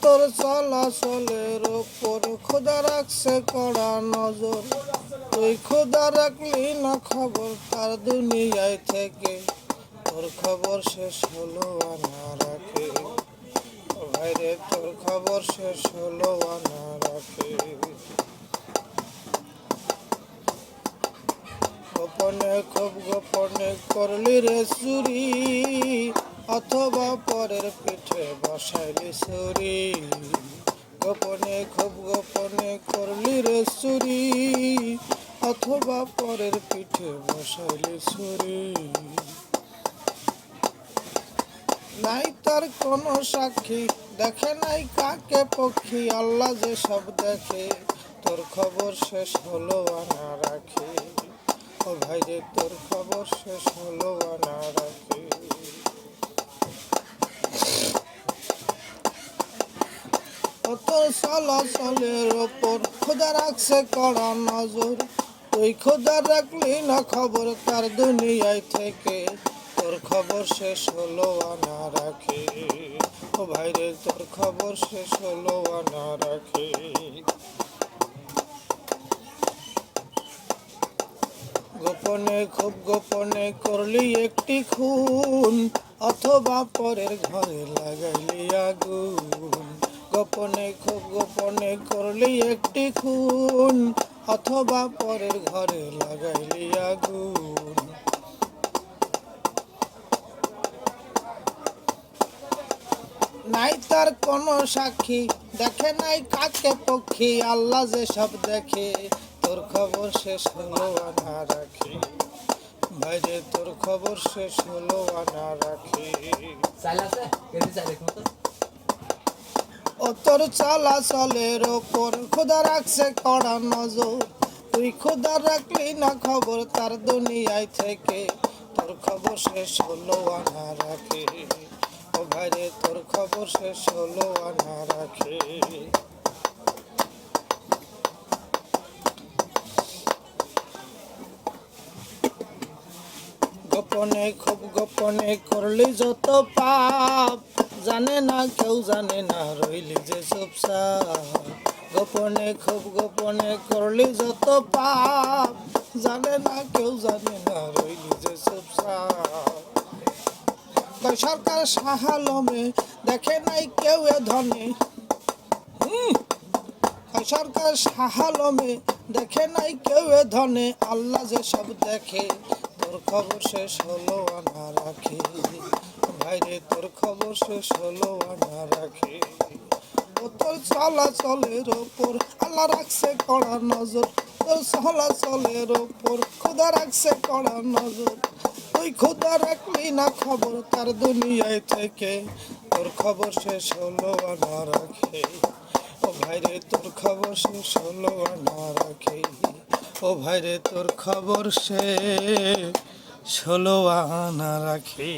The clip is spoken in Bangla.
তোর চলাচলের ওপর খোদা রাখছে কড়া নজর। তুই খোদা রাখলি না খবর তার দুনিয়ায় থেকে, তোর খবর শেষ হলো আনা রাখে। ভাইরে তোর খবর শেষ হলো আনা রাখে। গোপনে খুব গোপনে করলি রে চুরি, অথবা পরের পিঠে বসাইলি ছুরি। গোপনে খুব গোপনে করলি রে চুরি, অথবা পরের পিঠে বসাইলি ছুরি। নাই তার কোনো সাক্ষী, দেখে নাই কাকে পক্ষী, আল্লাহ যে সব দেখে, তোর খবর শেষ হলো আনা রাখে। ও ভাই রে তোর খবর শেষ হলো আনা রাখে। ও তোর চলাচলের ওপর খোদা রাখছে কড়া নজর। তুই খোদা রাখলি না খবর তার দুনিয়ায় থেকে, তোর খবর শেষ হলো আনা রাখে। ও ভাই রে তোর খবর শেষ হলো আনা রাখে। গোপনে খুব গোপনে করলি একটি খুন, অথবা পরের ঘরে লাগাইলি আগুন। গোপনে খুব গোপনে করলি একটি খুন, অথবা পরের ঘরে লাগাইলি আগুন। নাই তার কোনো সাক্ষী, দেখে নাই কাকে পক্ষী, আল্লাহ যে সব দেখে, তোর খবর শেষ হলো আনা রাখে। ভাইরে তোর খবর শেষ হলো আনা রাখে। ও তোর চলাচলের ওপর খোদা রাখছে কড়া নজর। তুই খোদা রাখলি না খবর তার দুনিয়ায় থেকে, তোর খবর শেষ হলো আনা রাখে। ও ভাইরে তোর খবর শেষ হলো আনা রাখে। গোপনে খুব গোপনে করলি যত পাপ, জানে না কেউ জানে না রইলি যে চুপচাপ। গোপনে খুব গোপনে করলি যত পাপ, জানে না কেউ জানে না রইলি যে চুপচাপ। সরকার সাহালমে দেখে নাই কেউ এ ধনে, সরকার সাহালমে দেখে নাই কেউ এ ধনে, আল্লাহ যে সব দেখে, তোর খবর শেষ হলো আনা রাখে। ভাইরে তোর খবর শেষ হলো আনা রাখে। ও তোর চলাচলের ওপর আল্লাহ রাখছে কড়া নজর। তোর চলাচলের ওপর খোদা রাখছে কড়া নজর। তুই খোদা রাখলি না খবর তার দুনিয়ায় থেকে, তোর খবর শেষ হলো আনা রাখে। ও ভাইরে তোর খবর শেষ হলো আনা রাখে। ও ভাইরে তোর খবর ষোলো আনা রাখে।